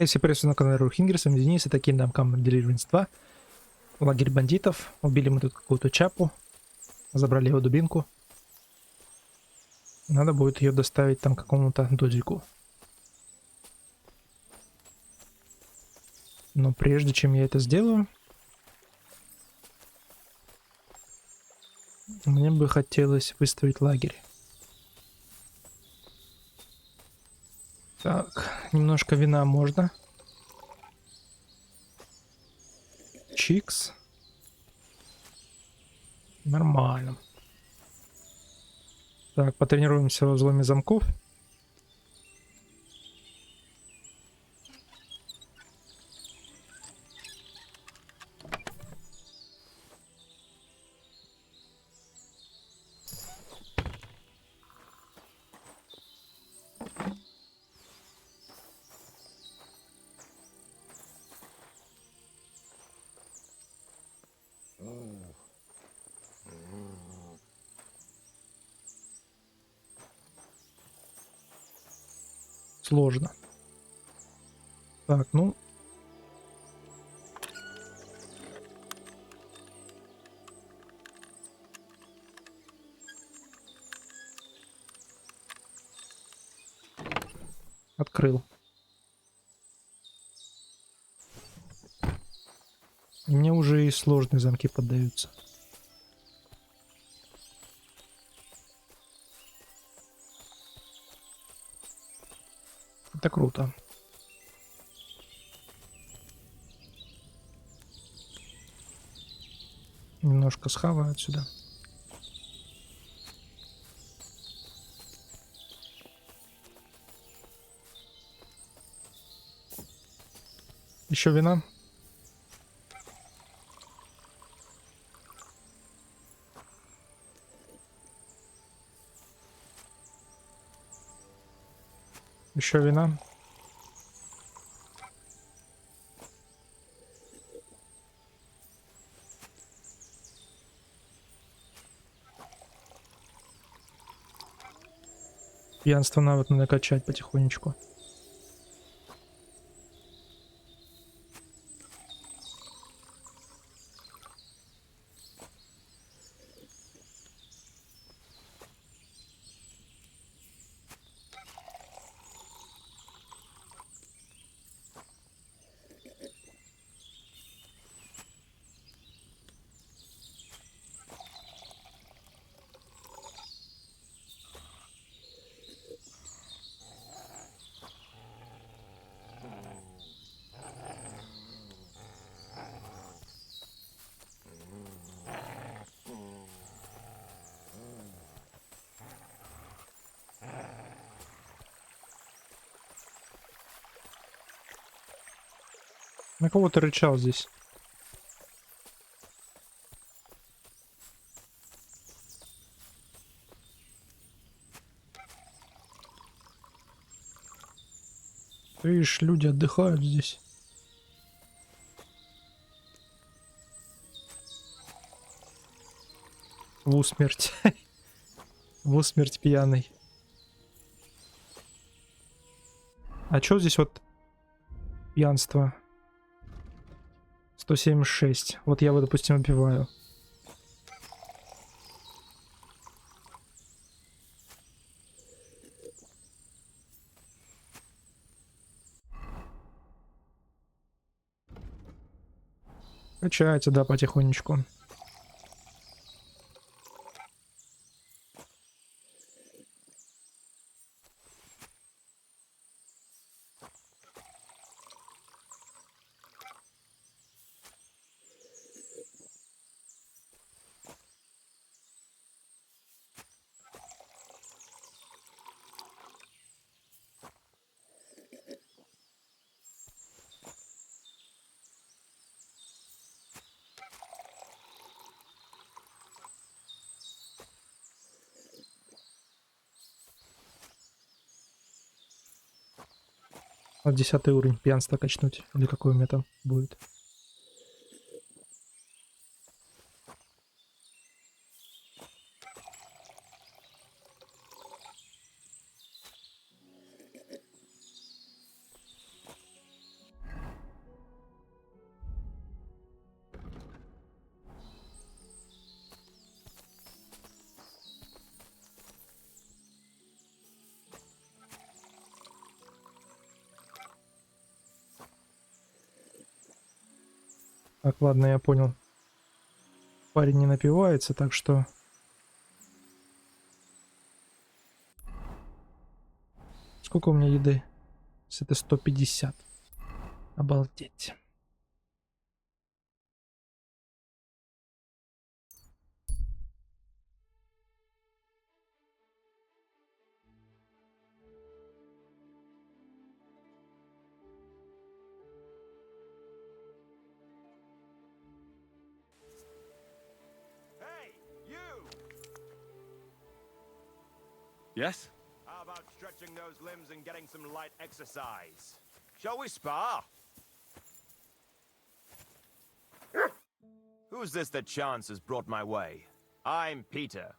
Если приветствую на канале Рухингер, с вами Денис, и таким нам камер Deliverance 2. Лагерь бандитов. Убили мы тут какую-то чапу. Забрали его дубинку. Надо будет ее доставить там к какому-то додику. Но прежде чем я это сделаю, мне бы хотелось выставить лагерь. Так, немножко вина можно. Чикс. Нормально. Так, потренируемся во взломе замков. Сложно. Так, ну. Открыл. И мне уже и сложные замки поддаются. Это круто. Немножко схаваю отсюда. Еще вина. Еще вина. Пьянство навык надо качать потихонечку. На кого ты рычал здесь? Видишь, люди отдыхают здесь. В усмерть. В усмерть пьяный. А чё здесь вот пьянство? 176. Вот я его, допустим, отбиваю. Качается, да, потихонечку. На 10 уровень пьянства качнуть. Или какой у меня там будет. Так, ладно, я понял. Парень не напивается, так что... Сколько у меня еды? Это 150. Обалдеть. Yes? How about stretching those limbs and getting some light exercise? Shall we spar? Who's this that chance has brought my way? I'm Peter,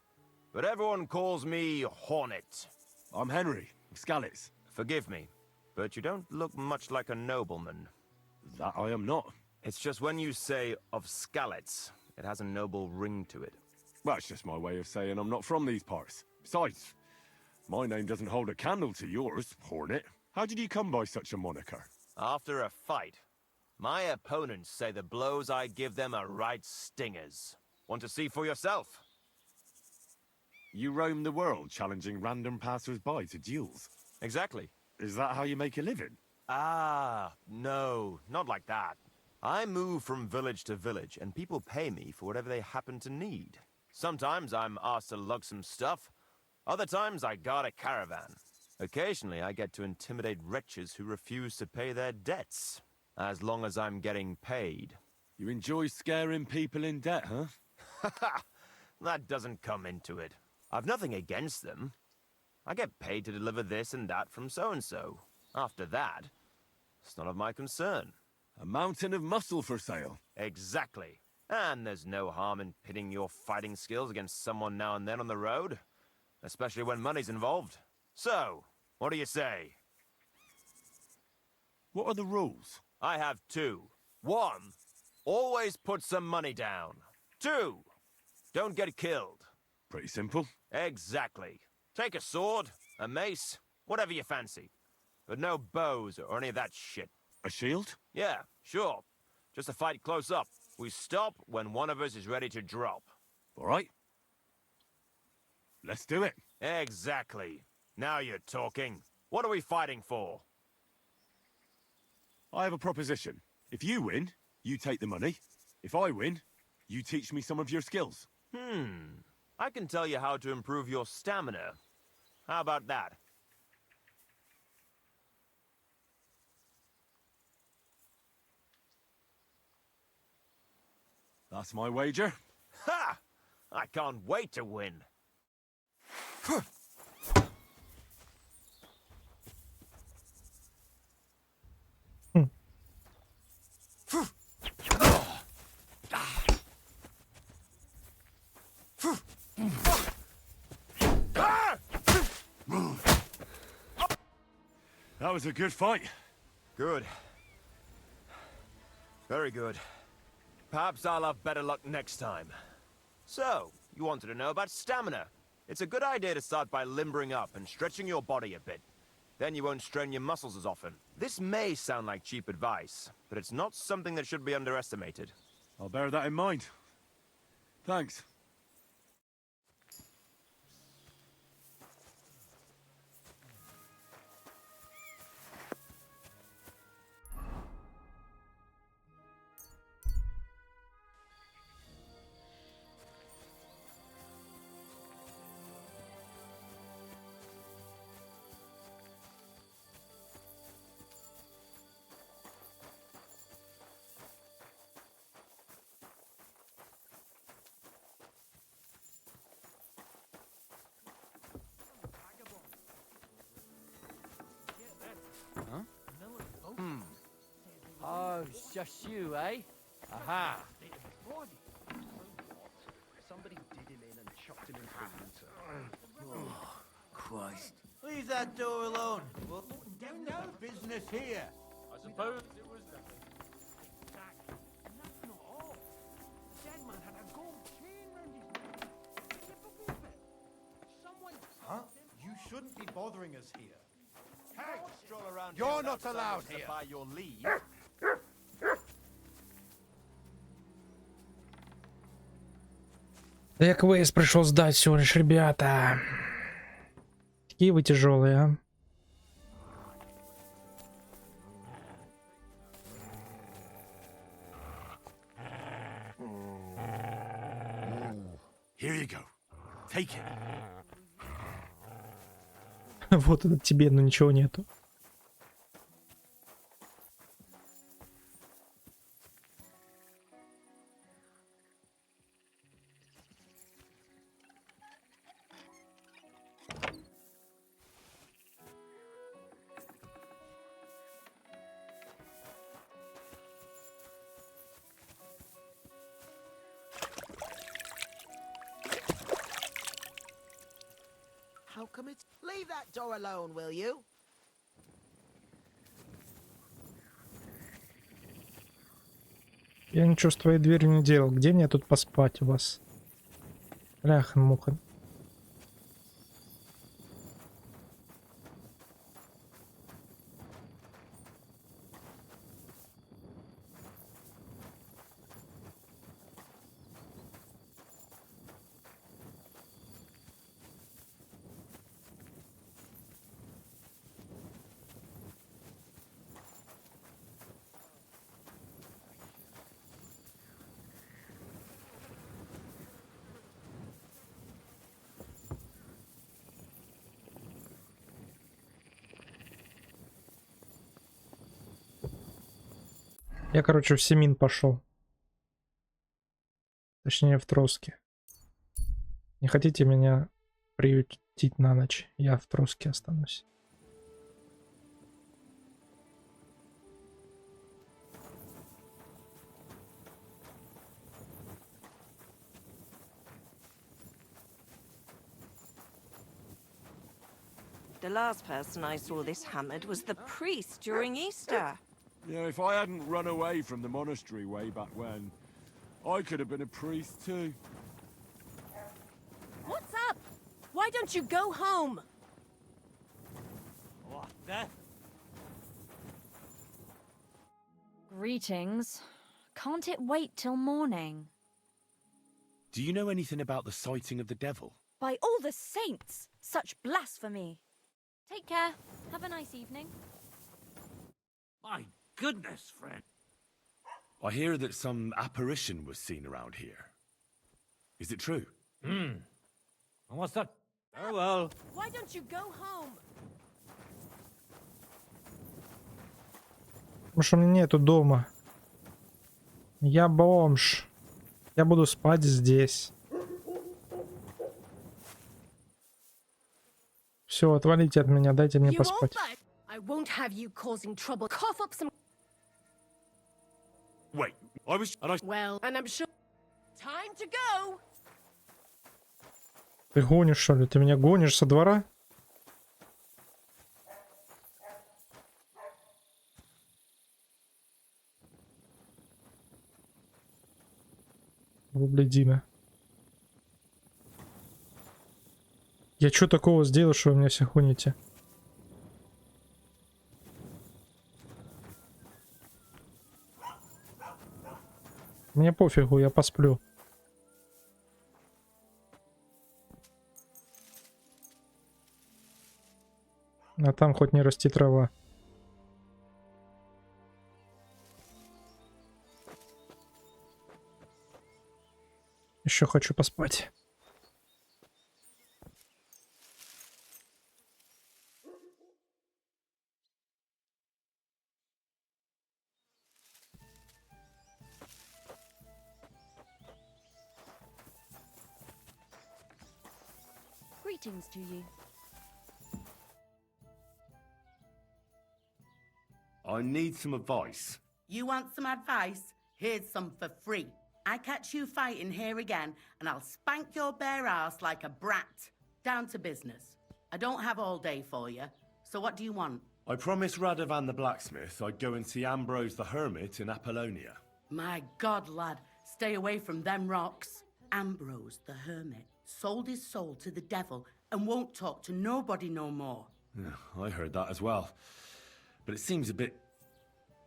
but everyone calls me Hornet. I'm Henry, of Scalets. Forgive me, but you don't look much like a nobleman. That I am not. It's just when you say of Scalets, it has a noble ring to it. Well, it's just my way of saying I'm not from these parts. Besides, my name doesn't hold a candle to yours, Hornet. How did you come by such a moniker? After a fight, my opponents say the blows I give them are right stingers. Want to see for yourself? You roam the world challenging random passers-by to duels. Exactly. Is that how you make a living? Ah, no, not like that. I move from village to village, and people pay me for whatever they happen to need. Sometimes I'm asked to lug some stuff. Other times I guard a caravan. Occasionally I get to intimidate wretches who refuse to pay their debts. As long as I'm getting paid. You enjoy scaring people in debt, huh? Haha, that doesn't come into it. I've nothing against them. I get paid to deliver this and that from so-and-so. After that, it's none of my concern. A mountain of muscle for sale. Exactly. And there's no harm in pitting your fighting skills against someone now and then on the road. Especially when money's involved. So, what do you say? What are the rules? I have two. One, always put some money down. Two, don't get killed. Pretty simple. Exactly. Take a sword, a mace, whatever you fancy. But no bows or any of that shit. A shield? Yeah, sure. Just a fight close up. We stop when one of us is ready to drop. All right. Let's do it. Exactly. Now you're talking. What are we fighting for? I have a proposition. If you win, you take the money. If I win, you teach me some of your skills. I can tell you how to improve your stamina. How about that? That's my wager. Ha! I can't wait to win. That was a good fight. Good. Very good. Perhaps I'll have better luck next time. So, you wanted to know about stamina. It's a good idea to start by limbering up and stretching your body a bit. Then you won't strain your muscles as often. This may sound like cheap advice, but it's not something that should be underestimated. I'll bear that in mind. Thanks. Oh, it's just you, eh? Aha. Somebody did him in and chucked him into the water. Oh, Christ. Leave that door alone. Well, no business here. I suppose it was nothing. And that's not all. The dead man had a gold chain round his neck. Typical bit. Someone... Huh? You shouldn't be bothering us here. Hey! Stroll around You're here not without allowed someone to here. buy your leave. Да я квест пришел сдать всего лишь, ребята. Какие вы тяжелые, а? Here you go. Take it. Вот это тебе, но ничего нету. How come it's... Leave that door alone, will you? Я ничего с твоей дверью не делал. Где мне тут поспать у вас? Ляха-муха. Я, короче, в Семин пошел. Точнее, в Троске. Не хотите меня приютить на ночь? Я в Троске останусь. The last person I saw this hammered was the priest during Easter. Yeah, if I hadn't run away from the monastery way back when, I could have been a priest too. What's up? Why don't you go home? What the? Greetings. Can't it wait till morning? Do you know anything about the sighting of the devil? By all the saints! Such blasphemy! Take care. Have a nice evening. My goodness, friend. I hear that some apparition was seen around here. Is it true? And what's that? Oh well. Why don't you go home? Потому что у меня нету дома. Я бомж. Я буду спать здесь. Все, отвалите от меня, дайте мне You won't поспать. budge. I won't have you causing trouble. Cough up some. Wait, I was... And I... Well, and I'm sure. Time to go. Ты гонишь, что ли? Ты меня гонишь со двора? Блядина. Я что такого сделал, что вы меня все гоните? Мне пофигу, я посплю. А там хоть не расти трава. Еще хочу поспать. Greetings to you. I need some advice. You want some advice? Here's some for free. I catch you fighting here again, and I'll spank your bare ass like a brat. Down to business. I don't have all day for you, so what do you want? I promised Radovan the blacksmith I'd go and see Ambrose the hermit in Apollonia. My God, lad, stay away from them rocks. Ambrose the hermit sold his soul to the devil and won't talk to nobody no more. Yeah, I heard that as well. But it seems a bit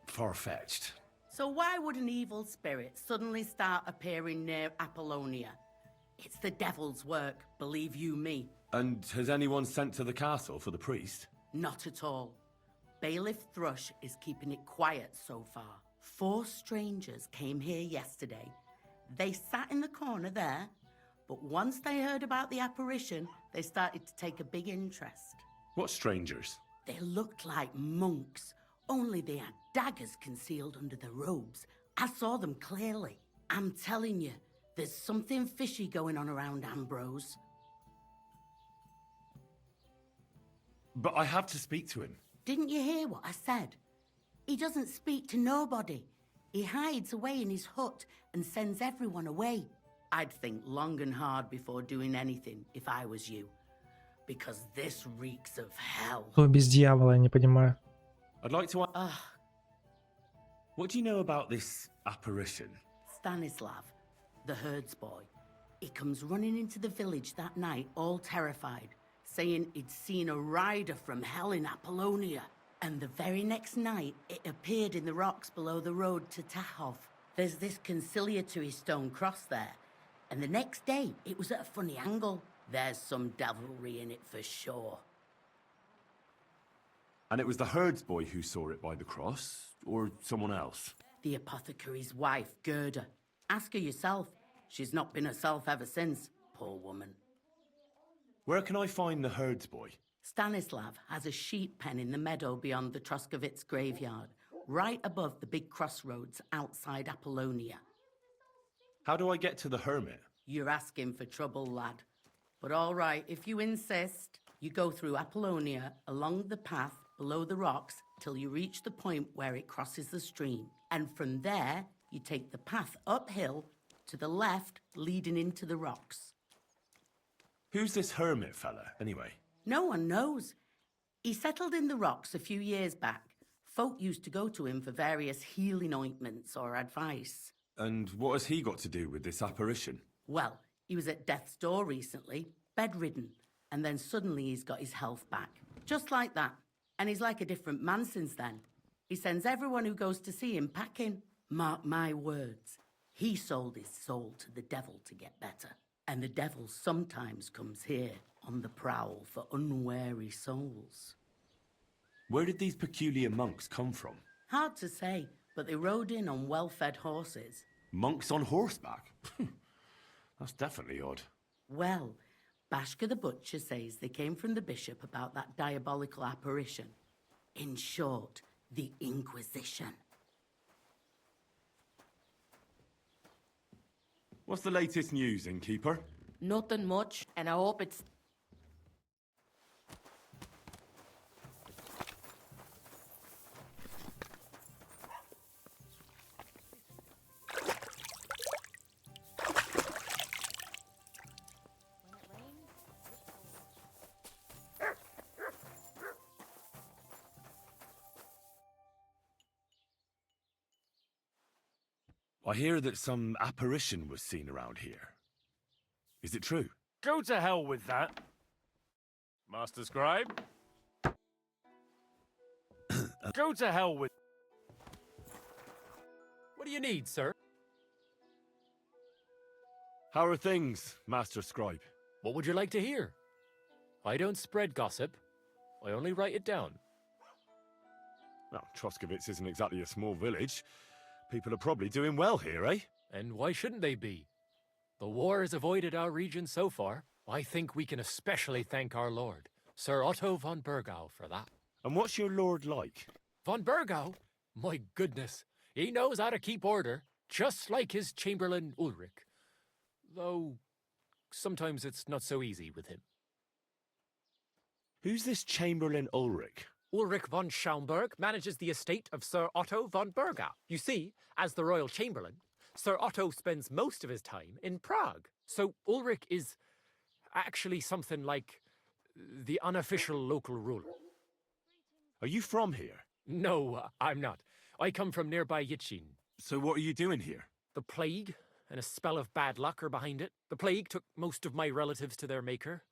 far-fetched. So why would an evil spirit suddenly start appearing near Apollonia? It's the devil's work, believe you me. And has anyone sent to the castle for the priest? Not at all. Bailiff Thrush is keeping it quiet so far. 4 strangers came here yesterday. They sat in the corner there, but once they heard about the apparition, they started to take a big interest. What strangers? They looked like monks, only they had daggers concealed under their robes. I saw them clearly. I'm telling you, there's something fishy going on around Ambrose. But I have to speak to him. Didn't you hear what I said? He doesn't speak to nobody. He hides away in his hut and sends everyone away. I'd think long and hard before doing anything if I was you. Because this reeks of hell. Кто без дьявола, я не понимаю. I'd like to ask... What do you know about this apparition? Stanislav, the herds boy. He comes running into the village that night, all terrified, saying he'd seen a rider from hell in Apollonia. And the very next night, it appeared in the rocks below the road to Tahov. There's this conciliatory stone cross there. And the next day, it was at a funny angle. There's some devilry in it for sure. And it was the herds boy who saw it by the cross, or someone else? The apothecary's wife, Gerda. Ask her yourself. She's not been herself ever since, poor woman. Where can I find the herds boy? Stanislav has a sheep pen in the meadow beyond the Troskovitz graveyard, right above the big crossroads outside Apollonia. How do I get to the hermit? You're asking for trouble, lad. But all right, if you insist, you go through Apollonia along the path below the rocks till you reach the point where it crosses the stream. And from there, you take the path uphill to the left, leading into the rocks. Who's this hermit fella, anyway? No one knows. He settled in the rocks a few years back. Folk used to go to him for various healing ointments or advice. And what has he got to do with this apparition? Well, he was at death's door recently, bedridden, and then suddenly he's got his health back. Just like that. And he's like a different man since then. He sends everyone who goes to see him packing. Mark my words. He sold his soul to the devil to get better. And the devil sometimes comes here on the prowl for unwary souls. Where did these peculiar monks come from? Hard to say, but they rode in on well-fed horses. Monks on horseback? That's definitely odd. Well, Bashka the Butcher says they came from the bishop about that diabolical apparition. In short, the Inquisition. What's the latest news, innkeeper? Nothing much, and I hope it's... I hear that some apparition was seen around here. Is it true? Go to hell with that. Master Scribe? Go to hell with... What do you need, sir? How are things, Master Scribe? What would you like to hear? I don't spread gossip. I only write it down. Well, Troskovitz isn't exactly a small village. People are probably doing well here, eh? And why shouldn't they be? The war has avoided our region so far. I think we can especially thank our lord, Sir Otto von Burgau, for that. And what's your lord like? Von Burgau? My goodness, he knows how to keep order, just like his chamberlain Ulrich. Though, sometimes it's not so easy with him. Who's this Chamberlain Ulrich? Ulrich von Schaumburg manages the estate of Sir Otto von Burgau. You see, as the royal chamberlain, Sir Otto spends most of his time in Prague. So Ulrich is actually something like the unofficial local ruler. Are you from here? No, I'm not. I come from nearby Yitchin. So what are you doing here? The plague and a spell of bad luck are behind it. The plague took most of my relatives to their maker,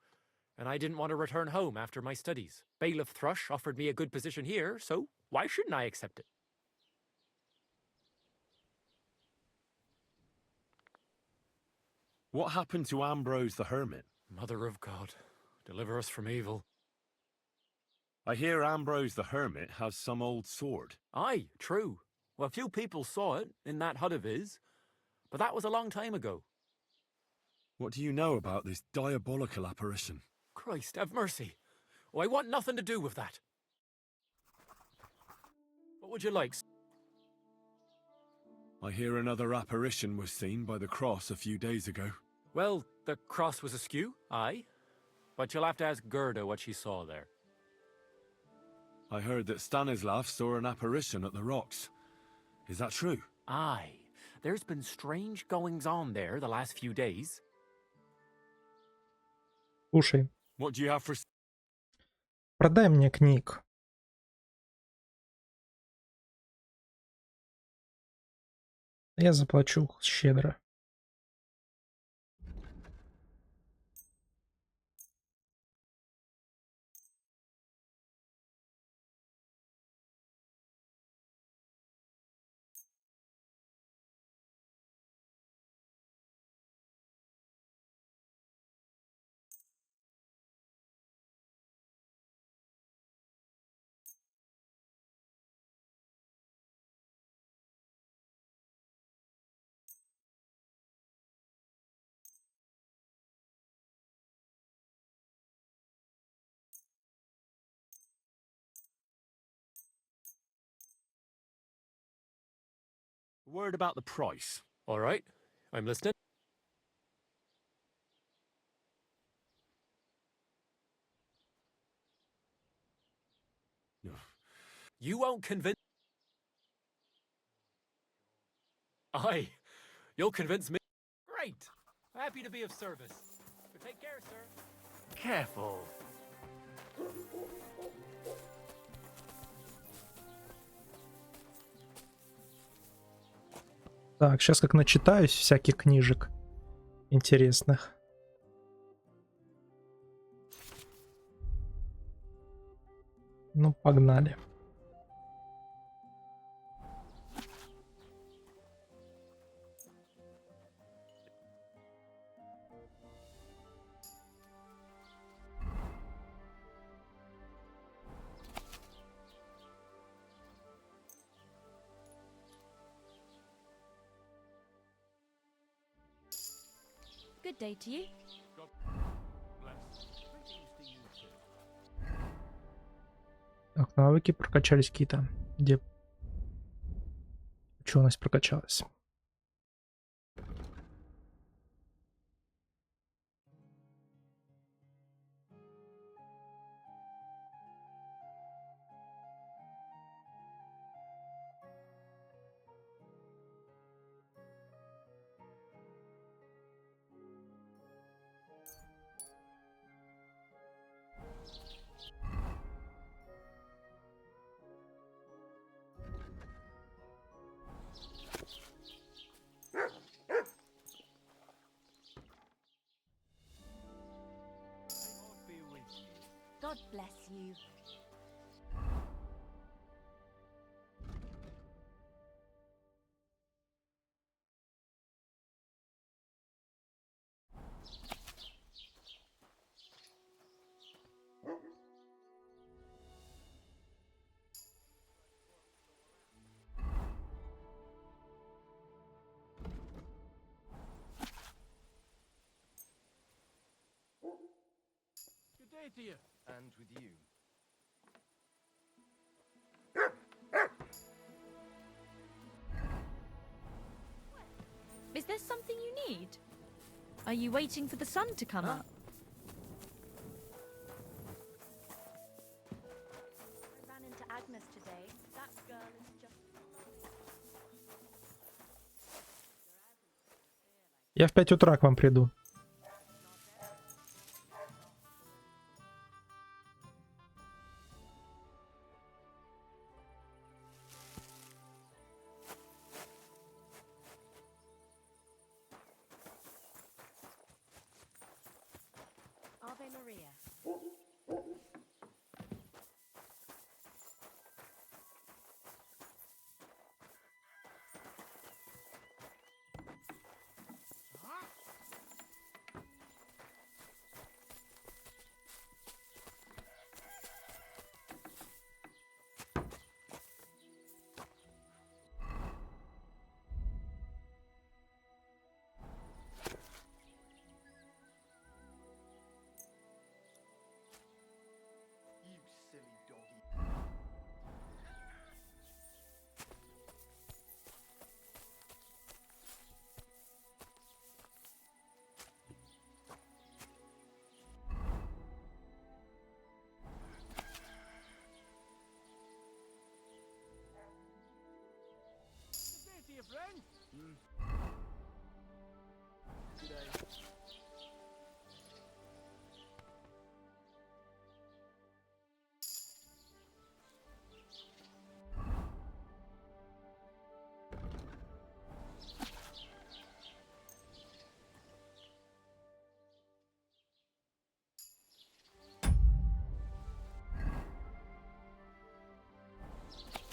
and I didn't want to return home after my studies. Bailiff Thrush offered me a good position here, so why shouldn't I accept it? What happened to Ambrose the Hermit? Mother of God, deliver us from evil. I hear Ambrose the Hermit has some old sword. Aye, true. Well, few people saw it in that hut of his, but that was a long time ago. What do you know about this diabolical apparition? Christ, have mercy. Oh, I want nothing to do with that. What would you like? I hear another apparition was seen by the cross a few days ago. Well, the cross was askew, aye. But you'll have to ask Gerda what she saw there. I heard that Stanislav saw an apparition at the rocks. Is that true? Aye. There's been strange goings-on there the last few days. Слушай, What do you have for... продай мне книг. Я заплачу щедро. Word about the price. All right, I'm listening. You won't convince... Aye, you'll convince me. Great. Happy to be of service. But take care, sir. Careful. Так, сейчас как начитаюсь всяких книжек интересных. Ну, погнали. Good day to you. Так, навыки прокачались какие-то. Где ученость прокачалась? God bless you. Good day to you. And with you. Is there something you need? Are you waiting for the sun to come up? I ran into Agnes today. That girl is just... Я в 5 утра к вам приду. Ave Maria.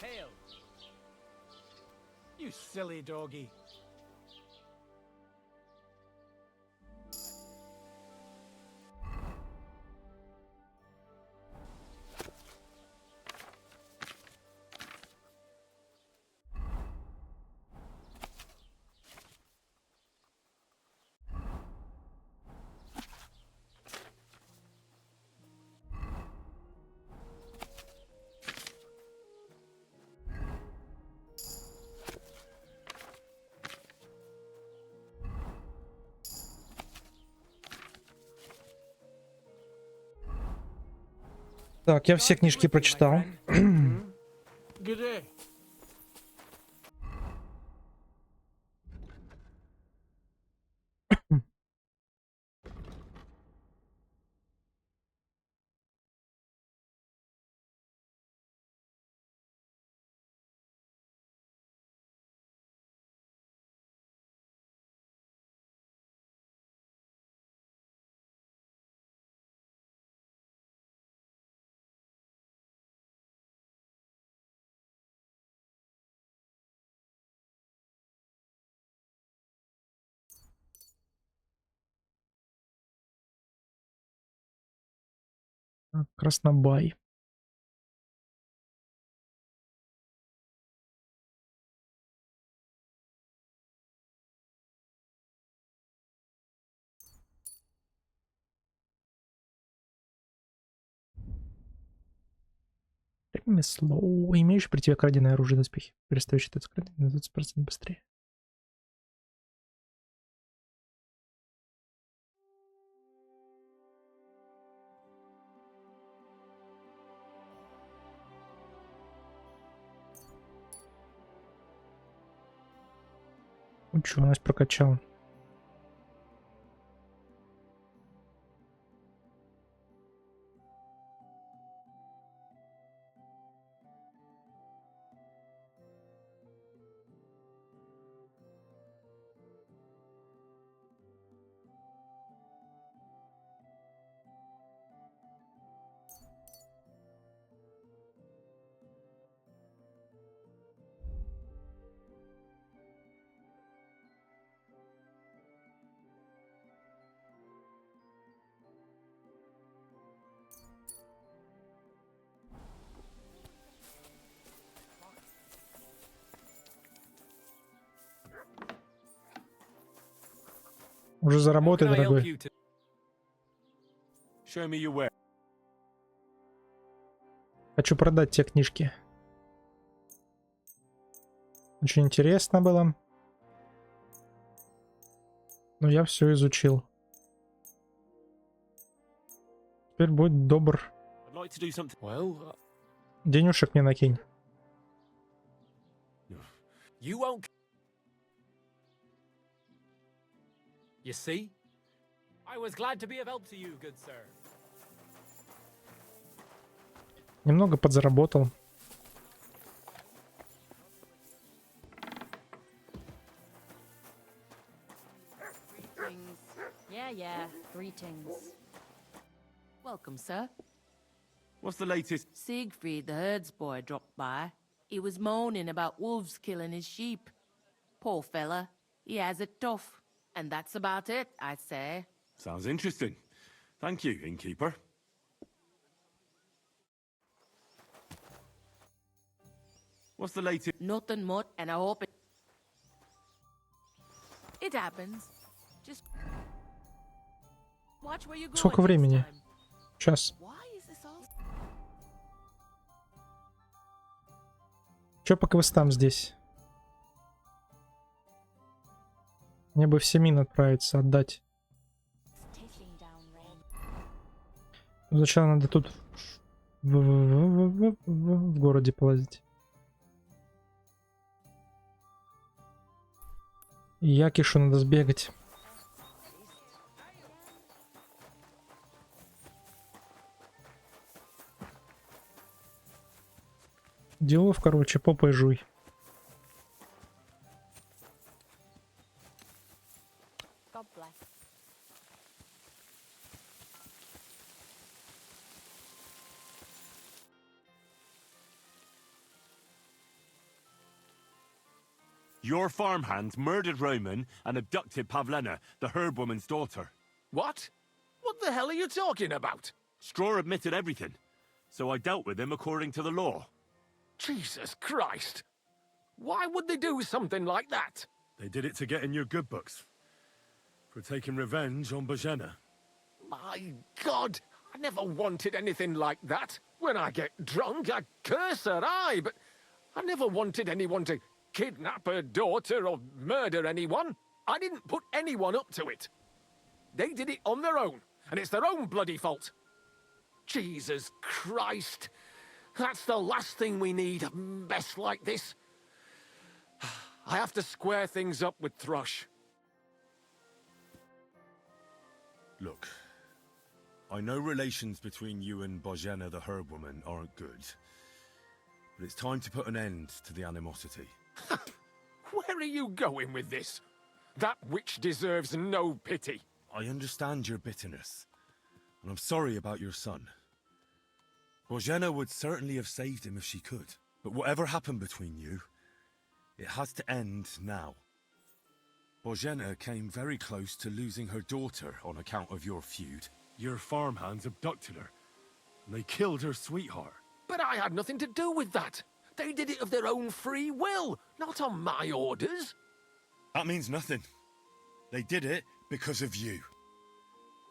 Hail! You silly doggy. Так, я все книжки прочитал. Good day. Так, Краснобай. Ремесло. Имеющий при тебе краденое оружие доспехи. Перестаю считать скрытым на 20% быстрее. Ну что, у нас прокачал. Уже заработай, дорогой. Show me your way. Хочу продать те книжки. Очень интересно было. Но я все изучил. Теперь будь добр. I'd like to do something. Well, Денюшек мне накинь. You won't. You see? I was glad to be of help to you, good sir. Немного подзаработал. Greetings. Yeah, greetings. Welcome, sir. what's the latest? Siegfried, the herds boy, dropped by. He was moaning about wolves killing his sheep. Poor fella. He has it tough. And that's about it, I'd say. Sounds interesting. Thank you, innkeeper. What's the latest? Nothing much, and I hope it... It happens. Just... Watch where you go. Сколько времени? Час. Чё по квестам здесь? Мне бы все мин отправиться, отдать. Сначала надо тут в городе полазить. Якишу надо сбегать. Делов, короче, попой жуй. God bless. Your farmhands murdered Roman and abducted Pavlena, the herb woman's daughter. What? What the hell are you talking about? Straw admitted everything, so I dealt with him according to the law. Jesus Christ! Why would they do something like that? They did it to get in your good books. For taking revenge on Bojena. My God! I never wanted anything like that. When I get drunk, I curse her, aye, but I never wanted anyone to kidnap her daughter or murder anyone. I didn't put anyone up to it. They did it on their own, and it's their own bloody fault. Jesus Christ! That's the last thing we need, a mess like this. I have to square things up with Thrush. Look, I know relations between you and Bojena the herb woman aren't good. But it's time to put an end to the animosity. Where are you going with this? That witch deserves no pity. I understand your bitterness, and I'm sorry about your son. Bojena would certainly have saved him if she could. But whatever happened between you, it has to end now. Bojena came very close to losing her daughter on account of your feud. Your farmhands abducted her, and they killed her sweetheart. But I had nothing to do with that. They did it of their own free will, not on my orders. That means nothing. They did it because of you.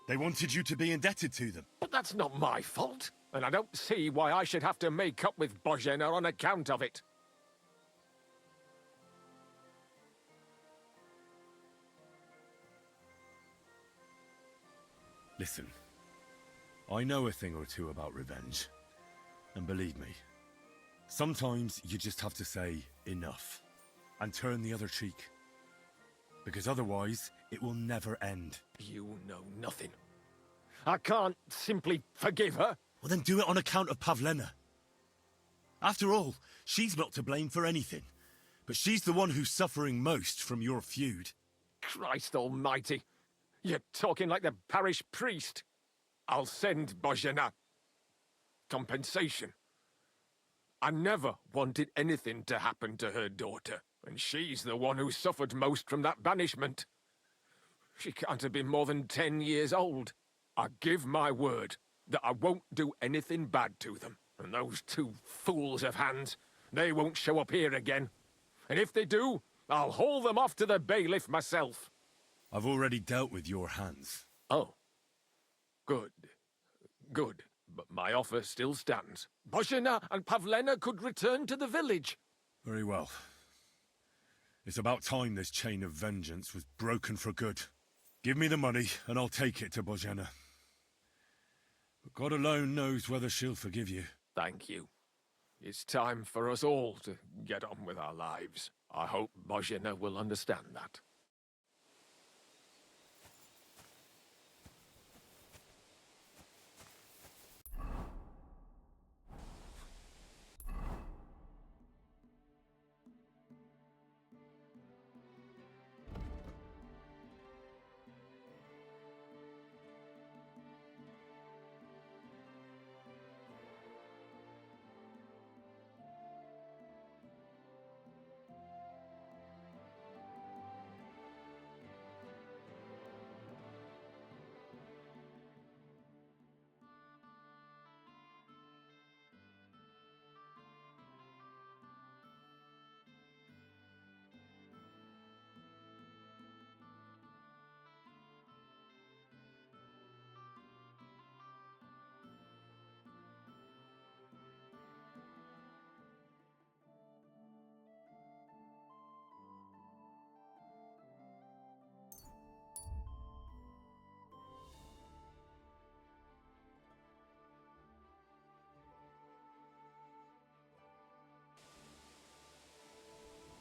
They wanted you to be indebted to them. But that's not my fault, and I don't see why I should have to make up with Bojena on account of it. Listen, I know a thing or two about revenge. And believe me, sometimes you just have to say enough and turn the other cheek. Because otherwise, it will never end. You know nothing. I can't simply forgive her. Well, then do it on account of Pavlena. After all, she's not to blame for anything. But she's the one who's suffering most from your feud. Christ almighty. You're talking like the parish priest. I'll send Bojena. Compensation. I never wanted anything to happen to her daughter, and she's the one who suffered most from that banishment. She can't have been more than 10 years old. I give my word that I won't do anything bad to them. And those two fools of hands, they won't show up here again. And if they do, I'll haul them off to the bailiff myself. I've already dealt with your hands. Oh. Good. Good. But my offer still stands. Bojena and Pavlena could return to the village. Very well. It's about time this chain of vengeance was broken for good. Give me the money, and I'll take it to Bojena. But God alone knows whether she'll forgive you. Thank you. It's time for us all to get on with our lives. I hope Bojena will understand that.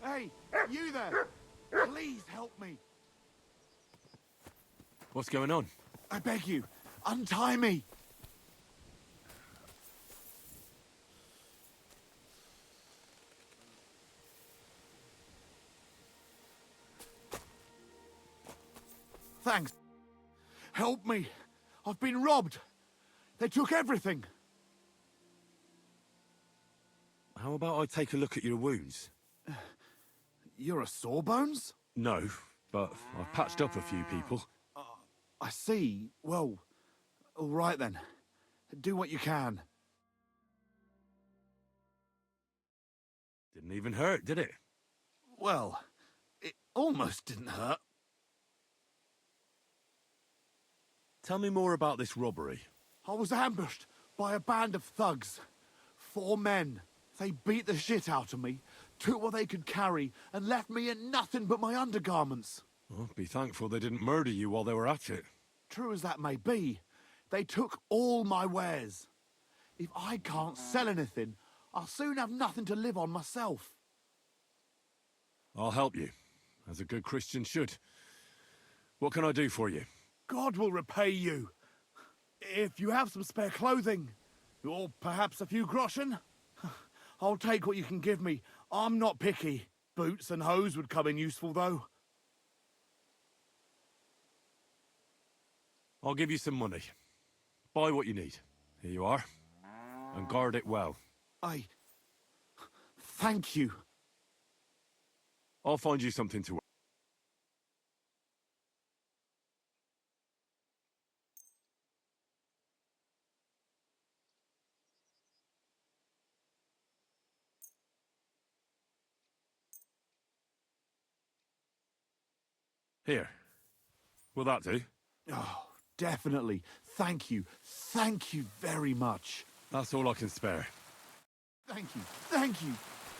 Hey, you there! Please help me. What's going on? I beg you, untie me. Thanks. Help me. I've been robbed. They took everything. How about I take a look at your wounds? You're a Sawbones? No, but I've patched up a few people. I see. Well, all right then. Do what you can. Didn't even hurt, did it? Well, it almost didn't hurt. Tell me more about this robbery. I was ambushed by a band of thugs. 4 men. They beat the shit out of me, took what they could carry, and left me in nothing but my undergarments. Well, be thankful they didn't murder you while they were at it. True as that may be, they took all my wares. If I can't sell anything, I'll soon have nothing to live on myself. I'll help you, as a good Christian should. What can I do for you? God will repay you. If you have some spare clothing, or perhaps a few groschen, I'll take what you can give me. I'm not picky. Boots and hose would come in useful, though. I'll give you some money. Buy what you need. Here you are. And guard it well. Thank you. I'll find you something to wear. Here. Will that do? Oh, definitely. Thank you. Thank you very much. That's all I can spare. Thank you. Thank you.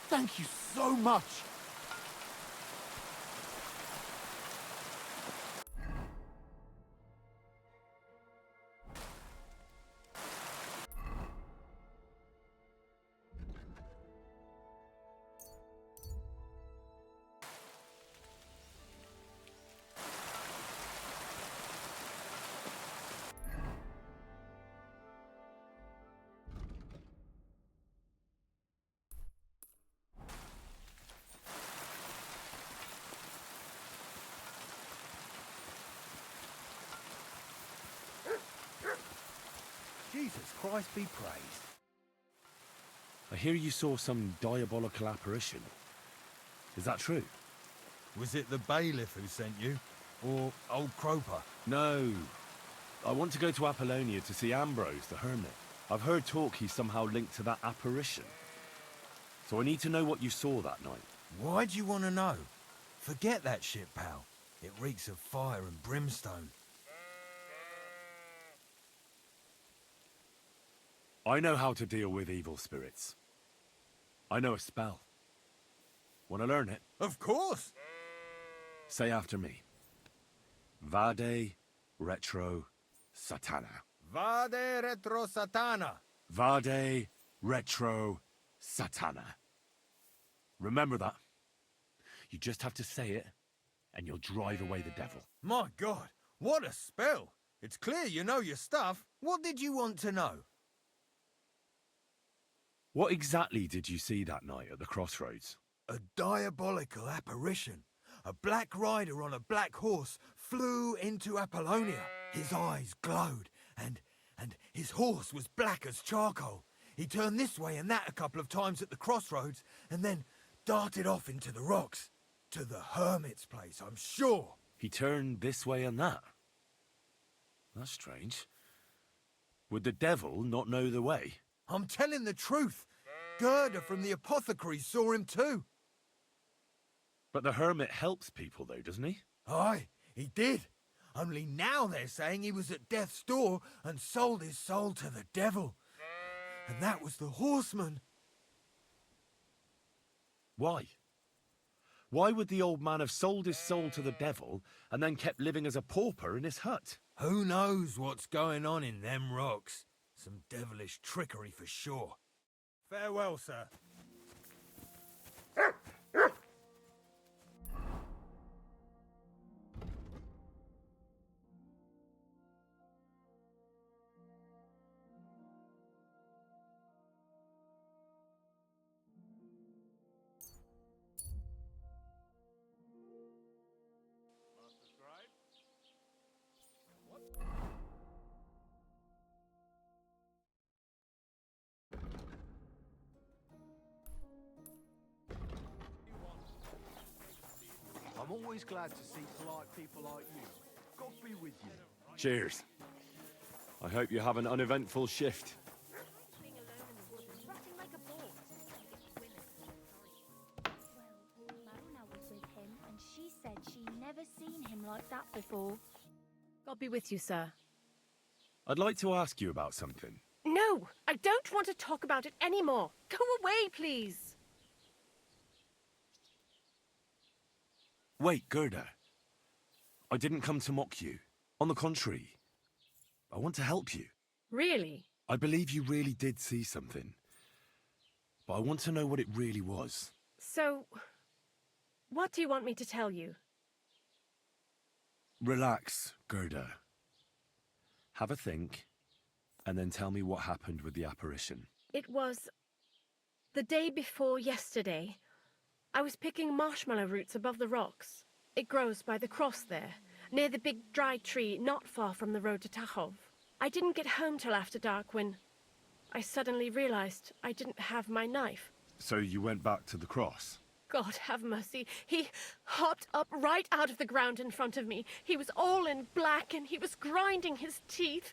Thank you so much. Jesus Christ be praised. I hear you saw some diabolical apparition. Is that true? Was it the bailiff who sent you? Or old Croper? No. I want to go to Apollonia to see Ambrose, the hermit. I've heard talk he's somehow linked to that apparition. So I need to know what you saw that night. Why do you want to know? Forget that shit, pal. It reeks of fire and brimstone. I know how to deal with evil spirits. I know a spell. Want to learn it? Of course! Say after me. Vade retro satana. Vade retro satana. Vade retro satana. Remember that. You just have to say it, and you'll drive away the devil. My God, what a spell! It's clear you know your stuff. What did you want to know? What exactly did you see that night at the crossroads? A diabolical apparition. A black rider on a black horse flew into Apollonia. His eyes glowed, and his horse was black as charcoal. He turned this way and that a couple of times at the crossroads, and then darted off into the rocks. To the hermit's place, I'm sure. He turned this way and that? That's strange. Would the devil not know the way? I'm telling the truth. Gerda from the apothecary saw him too. But the hermit helps people though, doesn't he? Aye, he did. Only now they're saying he was at death's door and sold his soul to the devil. And that was the horseman. Why? Why would the old man have sold his soul to the devil and then kept living as a pauper in his hut? Who knows what's going on in them rocks? Some devilish trickery for sure. Farewell, sir. I'm always glad to see polite people like you. God be with you. Cheers. I hope you have an uneventful shift. Being alone in the woods, rotting like a boar. Well, Maruna was with him, and she said she never seen him like that before. God be with you, sir. I'd like to ask you about something. No, I don't want to talk about it anymore. Go away, please. Wait, Gerda. I didn't come to mock you. On the contrary, I want to help you. Really? I believe you really did see something. But I want to know what it really was. So, what do you want me to tell you? Relax, Gerda. Have a think, and then tell me what happened with the apparition. It was the day before yesterday. I was picking marshmallow roots above the rocks. It grows by the cross there, near the big dry tree not far from the road to Tachov. I didn't get home till after dark when I suddenly realized I didn't have my knife. So you went back to the cross? God have mercy. He hopped up right out of the ground in front of me. He was all in black and he was grinding his teeth.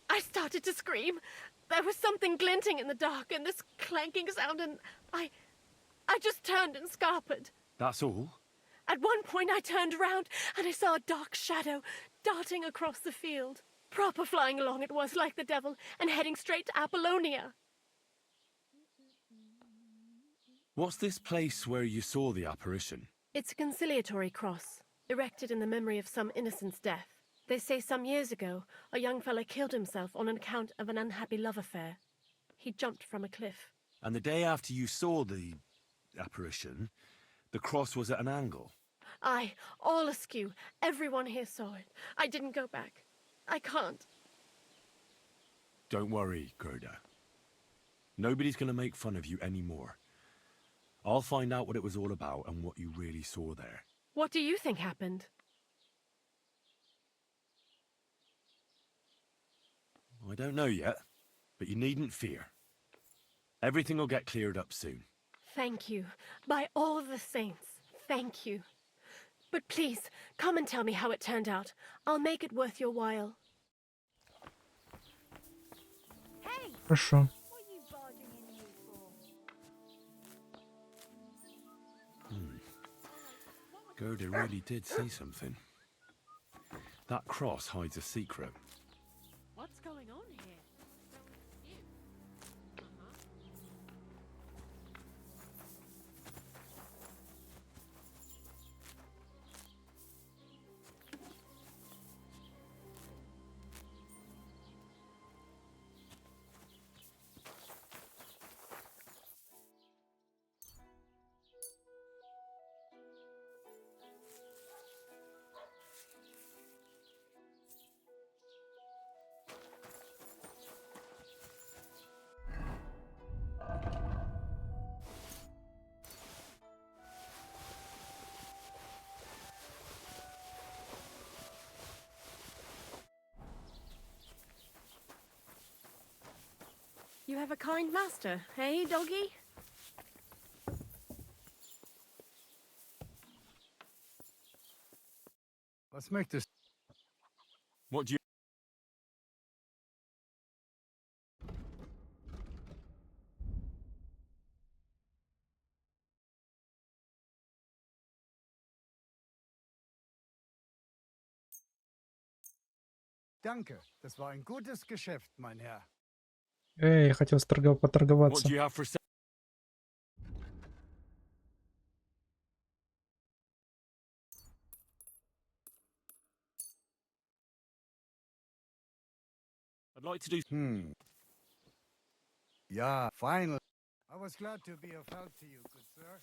I started to scream. There was something glinting in the dark and this clanking sound, and I just turned and scarpered. That's all? At one point I turned around and I saw a dark shadow darting across the field. Proper flying along it was, like the devil, and heading straight to Apollonia. What's this place where you saw the apparition? It's a conciliatory cross, erected in the memory of some innocent's death. They say some years ago, a young fella killed himself on account of an unhappy love affair. He jumped from a cliff. And the day after you saw the apparition, the cross was at an angle? Aye, all askew. Everyone here saw it. I didn't go back. I can't. Don't worry, Gerda. Nobody's going to make fun of you anymore. I'll find out what it was all about and what you really saw there. What do you think happened? I don't know yet, but you needn't fear. Everything will get cleared up soon. Thank you. By all the saints, thank you. But please, come and tell me how it turned out. I'll make it worth your while. Hey! Хорошо. What are you barging in here for? Gerda really did see something. That cross hides a secret. What's going on here? You have a kind master, eh, doggy? Was möchtest What do you... Danke, das war ein gutes Geschäft, mein Herr. Эй, я хотел What поторговаться. do you have for sale? I'd like to do... Yeah, finally. I was glad to be of help to you, good sir.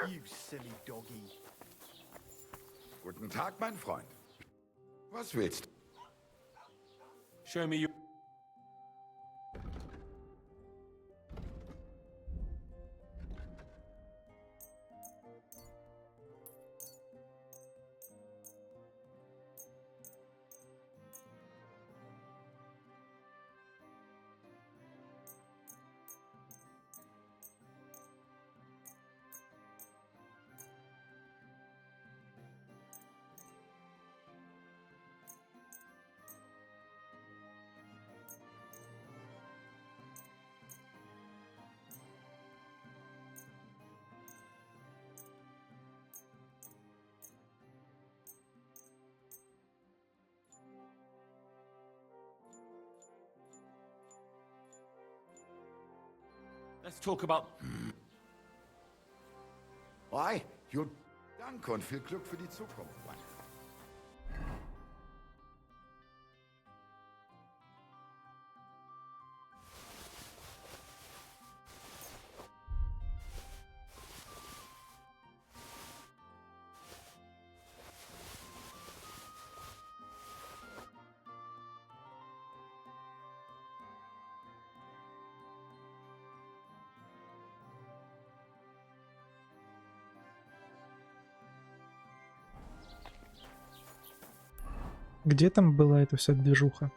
You silly doggy. Guten Tag, mein Freund. Was willst du? Show me your... Let's talk about... Hi, danke und viel Glück für die Zukunft, Mann. Где там была эта вся движуха?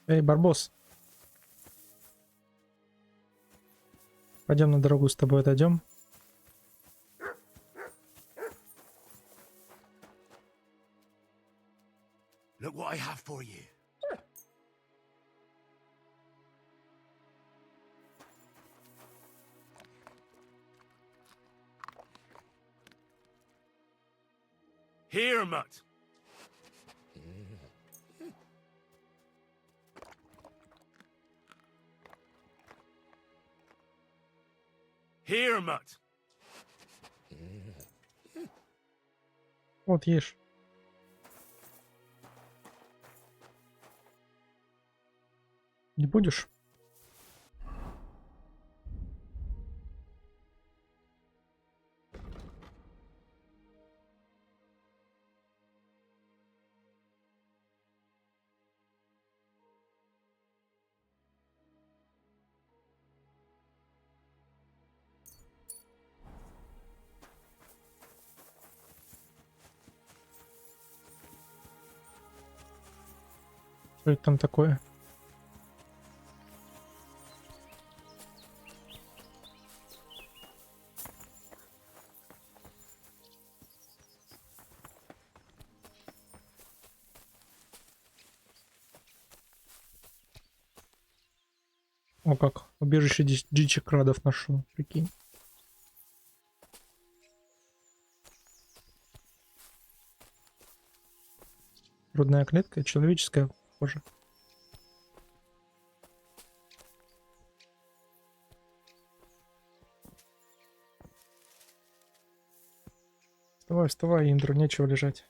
Эй, Барбос. Пойдем на дорогу с тобой отойдем. Look what I have for you. Here, mutt. Here, mutt. Вот ешь. Не будешь? Что это там такое? О, как убежище дичекрадов нашел, прикинь. Грудная клетка, человеческая, похоже. Вставай, вставай, Индра, нечего лежать.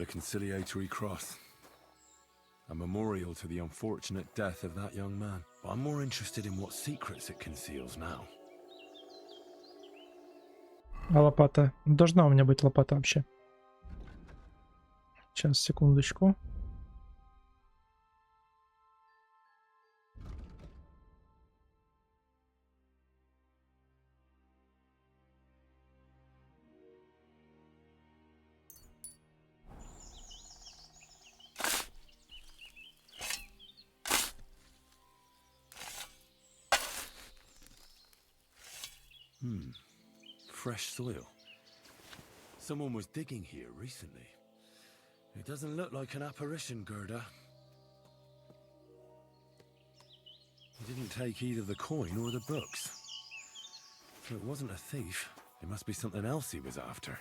The conciliatory cross. A memorial to the unfortunate death of that young man. But I'm more interested in what secrets it conceals now. А лопата? Должна у меня быть лопата вообще. Сейчас, секундочку. Fresh soil. Someone was digging here recently. It doesn't look like an apparition, Gerda. He didn't take either the coin or the books. So it wasn't a thief. It must be something else he was after.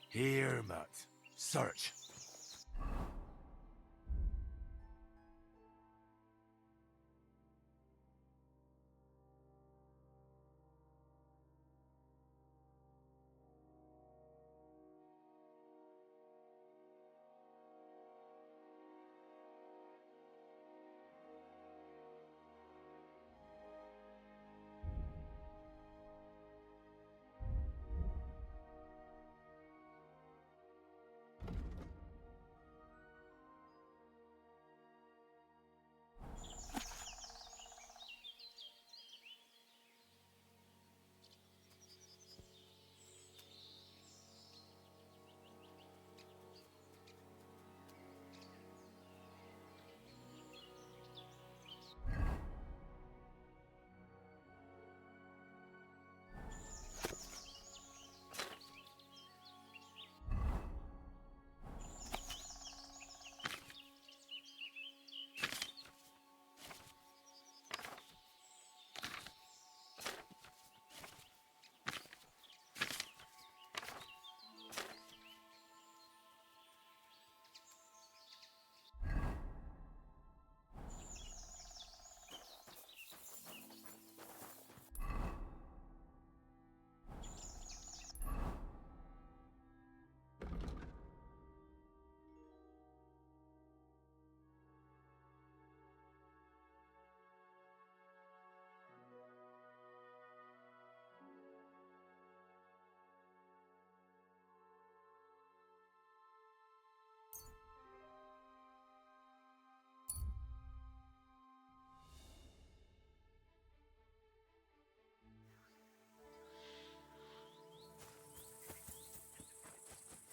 Here, Mutt. Search.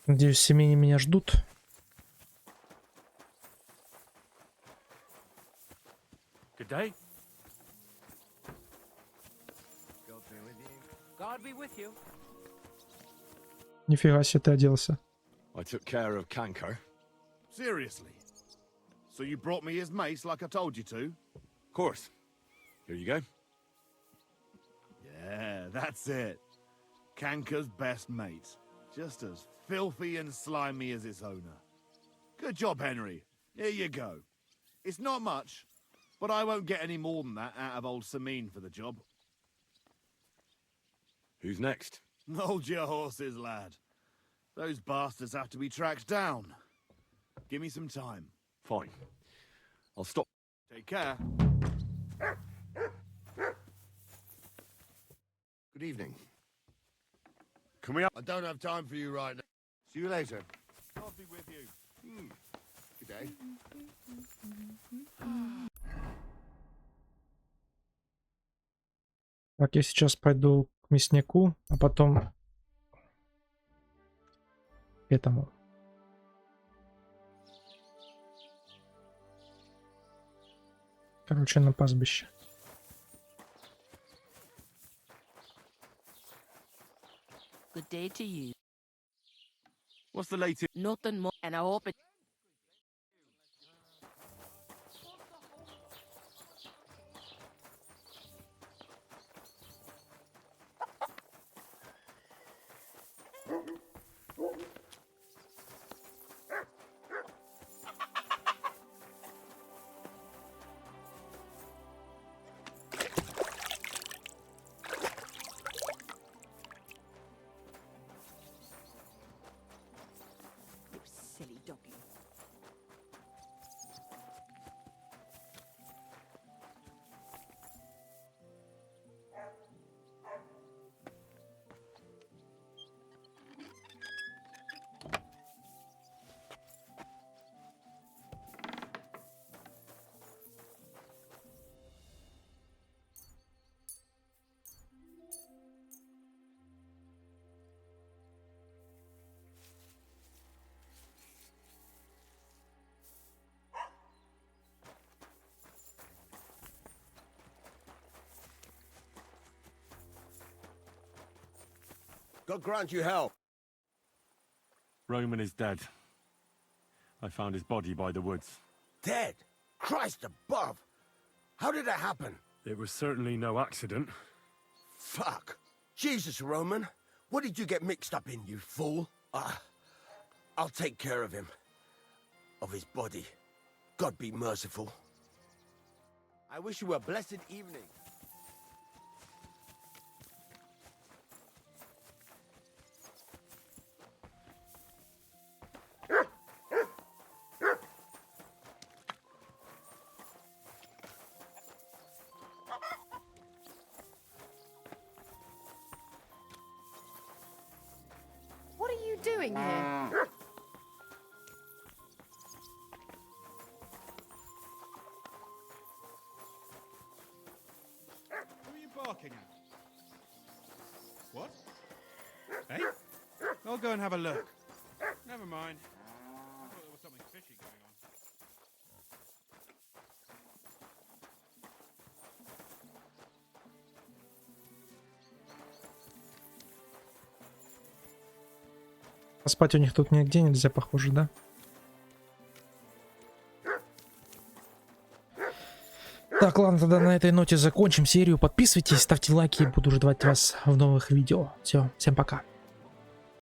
Надеюсь, семьи меня ждут. Good day. God be with you. Нифига себе ты оделся. I took care of Canker. Seriously? So you brought me his mace like I told you to? Of course. Here you go. Yeah, that's it. Kanker's best mate. Just as filthy and slimy as its owner. Good job, Henry. Here you go. It's not much, but I won't get any more than that out of old Samin for the job. Who's next? Hold your horses, lad. Those bastards have to be tracked down. Give me some time. Fine. I'll stop. Take care. Good evening. Can we... I don't have time for you right now. See you later. I'll be with you. Good day. Так, я сейчас пойду к мяснику, а потом к этому. Короче, на пастбище. Good day to you. What's the latest? Nothing more, and I hope it. God grant you help. Roman is dead. I found his body by the woods. Dead? Christ above! How did that happen? It was certainly no accident. Fuck. Jesus, Roman. What did you get mixed up in, you fool? I'll take care of him. Of his body. God be merciful. I wish you a blessed evening. What are you doing here? Who are you barking at? What? Hey? I'll go and have a look. Never mind. I thought there was something fishy going on. Спать у них тут нигде нельзя, похоже, да? Так, ладно, тогда на этой ноте закончим серию. Подписывайтесь, ставьте лайки, буду ждать вас в новых видео. Все, всем пока.